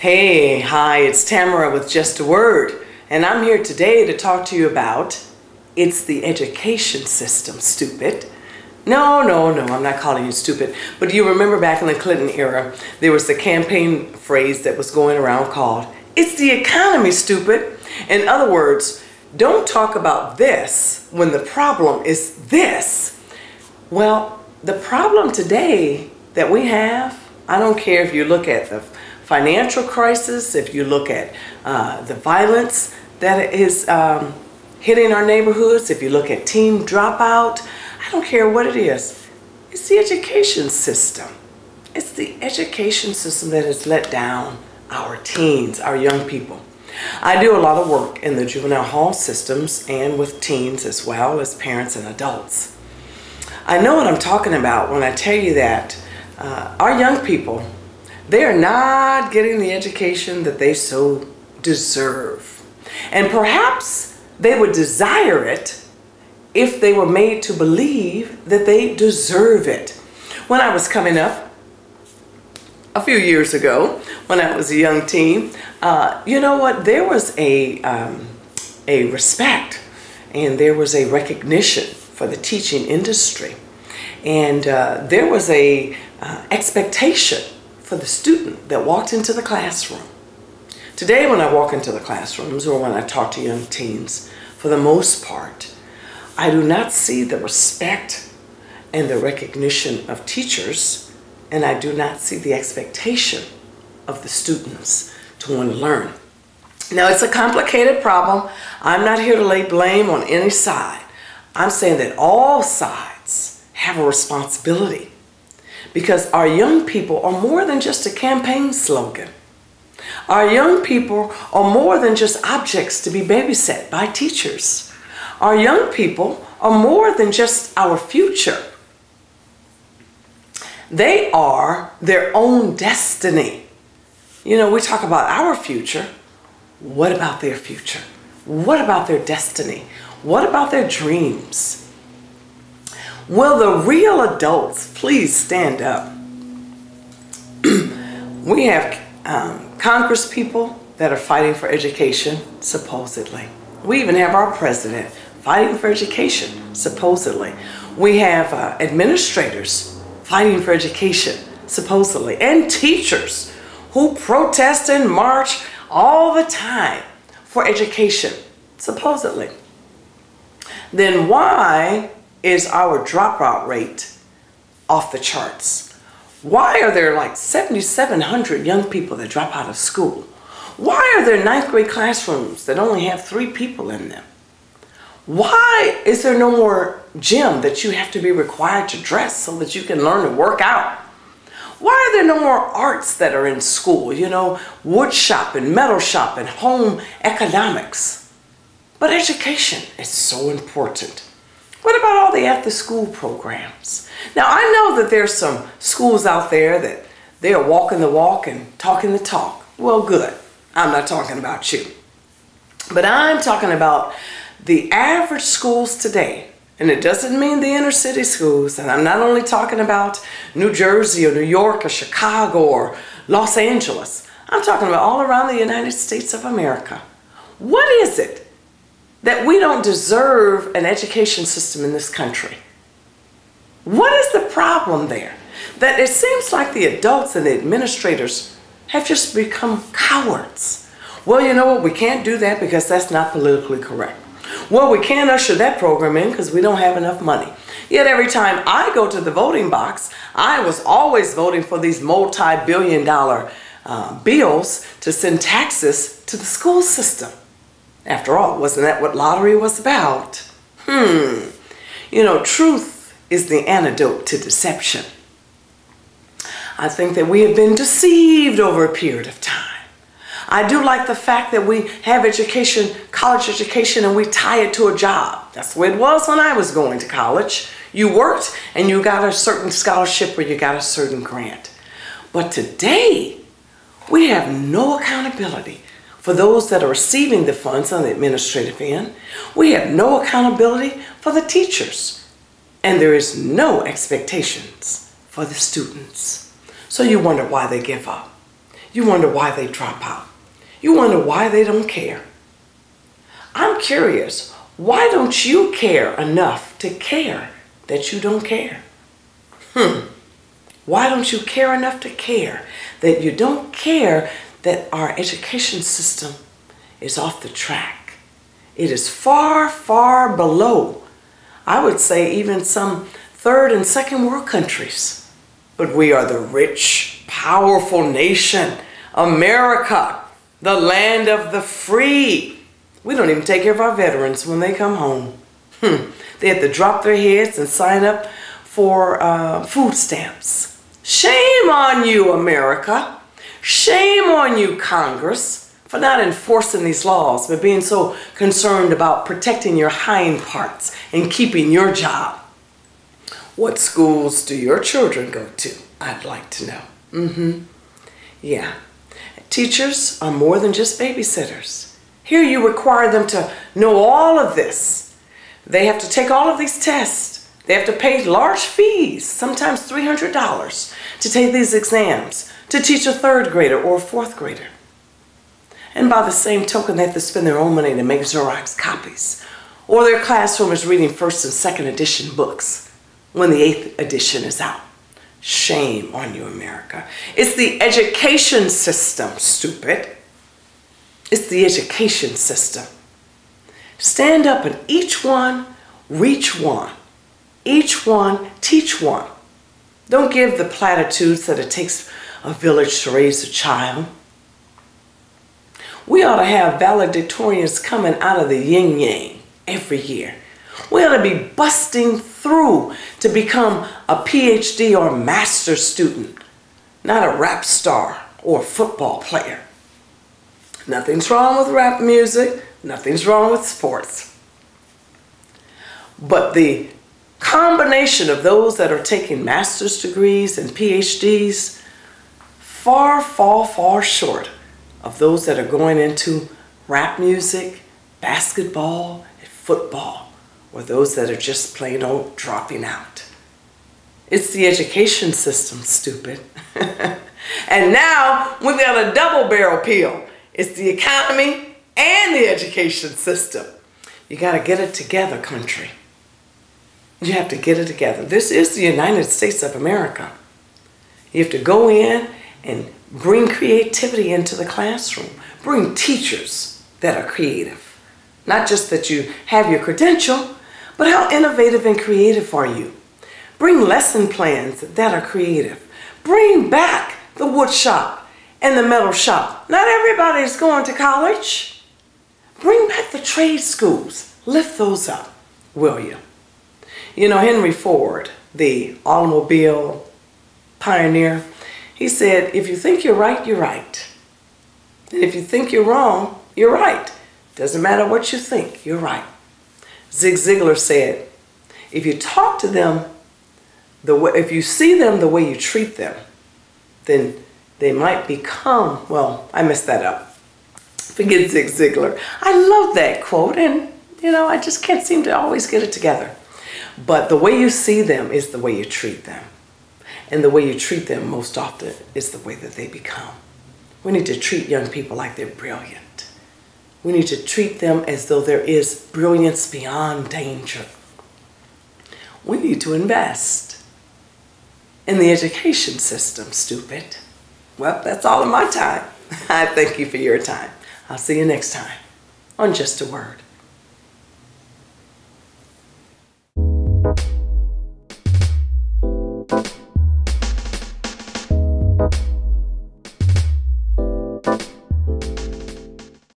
Hey, hi, it's Tamara with Just a Word, and I'm here today to talk to you about it's the education system, stupid. No, I'm not calling you stupid, but you remember back in the Clinton era, there was the campaign phrase that was going around called, it's the economy, stupid. In other words, don't talk about this when the problem is this. Well, the problem today that we have, I don't care if you look at the financial crisis, if you look at the violence that is hitting our neighborhoods, if you look at teen dropout, I don't care what it is. It's the education system. It's the education system that has let down our teens, our young people. I do a lot of work in the juvenile hall systems and with teens as well as parents and adults. I know what I'm talking about when I tell you that our young people, they are not getting the education that they so deserve. And perhaps they would desire it if they were made to believe that they deserve it. When I was coming up a few years ago, when I was a young teen, you know what? There was a respect and there was a recognition for the teaching industry. And there was a expectation for the student that walked into the classroom. Today, when I walk into the classrooms or when I talk to young teens, for the most part, I do not see the respect and the recognition of teachers, and I do not see the expectation of the students to want to learn. Now, it's a complicated problem. I'm not here to lay blame on any side. I'm saying that all sides have a responsibility, because our young people are more than just a campaign slogan. Our young people are more than just objects to be babysat by teachers. Our young people are more than just our future. They are their own destiny. You know, we talk about our future. What about their future? What about their destiny? What about their dreams? Will the real adults please stand up? We have Congress people that are fighting for education, supposedly. We even have our president fighting for education, supposedly. We have administrators fighting for education, supposedly, and teachers who protest and march all the time for education, supposedly. Then why is our dropout rate off the charts? Why are there like 7,700 young people that drop out of school? Why are there ninth grade classrooms that only have 3 people in them? Why is there no more gym that you have to be required to dress so that you can learn to work out? Why are there no more arts that are in school? You know, wood shop and metal shop and home economics. But education is so important. What about all the after-school programs? Now, I know that there's some schools out there that they are walking the walk and talking the talk. Well, good. I'm not talking about you. But I'm talking about the average schools today. And it doesn't mean the inner city schools. And I'm not only talking about New Jersey or New York or Chicago or Los Angeles. I'm talking about all around the United States of America. What is it that we don't deserve an education system in this country? What is the problem there? That it seems like the adults and the administrators have just become cowards. Well, you know what? We can't do that because that's not politically correct. Well, we can't usher that program in because we don't have enough money. Yet every time I go to the voting box, I was always voting for these multi-billion-dollar bills to send taxes to the school system. After all, wasn't that what lottery was about? You know, truth is the antidote to deception. I think that we have been deceived over a period of time. I do like the fact that we have education, college education, and we tie it to a job. That's the way it was when I was going to college. You worked and you got a certain scholarship or you got a certain grant. But today, we have no accountability for those that are receiving the funds on the administrative end. We have no accountability for the teachers. And there is no expectations for the students. So you wonder why they give up. You wonder why they drop out. You wonder why they don't care. I'm curious, why don't you care enough to care that you don't care? Why don't you care enough to care that you don't care that our education system is off the track? It is far, far below, I would say, even some third and second world countries. But we are the rich, powerful nation, America, the land of the free. We don't even take care of our veterans when they come home. They have to drop their heads and sign up for food stamps. Shame on you, America. Shame on you, Congress, for not enforcing these laws, but being so concerned about protecting your hind parts and keeping your job. What schools do your children go to? I'd like to know. Yeah. Teachers are more than just babysitters. Here you require them to know all of this. They have to take all of these tests. They have to pay large fees, sometimes $300, to take these exams, to teach a third grader or a fourth grader. And by the same token, they have to spend their own money to make Xerox copies. Or their classroom is reading first and second edition books when the 8th edition is out. Shame on you, America. It's the education system, stupid. It's the education system. Stand up and each one, reach one. Each one, teach one. Don't give the platitudes that it takes a village to raise a child. We ought to have valedictorians coming out of the yin-yang every year. We ought to be busting through to become a PhD or master's student, not a rap star or a football player. Nothing's wrong with rap music. Nothing's wrong with sports. But the combination of those that are taking master's degrees and PhDs far, far, far short of those that are going into rap music, basketball, and football, or those that are just plain old dropping out. It's the education system, stupid. And now we've got a double barrel pill. It's the economy and the education system. You got to get it together, country. You have to get it together. This is the United States of America. You have to go in and bring creativity into the classroom. Bring teachers that are creative. Not just that you have your credential, but how innovative and creative are you? Bring lesson plans that are creative. Bring back the wood shop and the metal shop. Not everybody's going to college. Bring back the trade schools. Lift those up, will you? You know, Henry Ford, the automobile pioneer, he said, if you think you're right, you're right. And if you think you're wrong, you're right. Doesn't matter what you think, you're right. Zig Ziglar said, if you talk to them, if you see them the way you treat them, then they might become, well, I messed that up. Forget Zig Ziglar. I love that quote, and, you know, I just can't seem to always get it together. But the way you see them is the way you treat them. And the way you treat them most often is the way that they become. We need to treat young people like they're brilliant. We need to treat them as though there is brilliance beyond danger. We need to invest in the education system, stupid. Well, that's all of my time. I thank you for your time. I'll see you next time on Just a Word.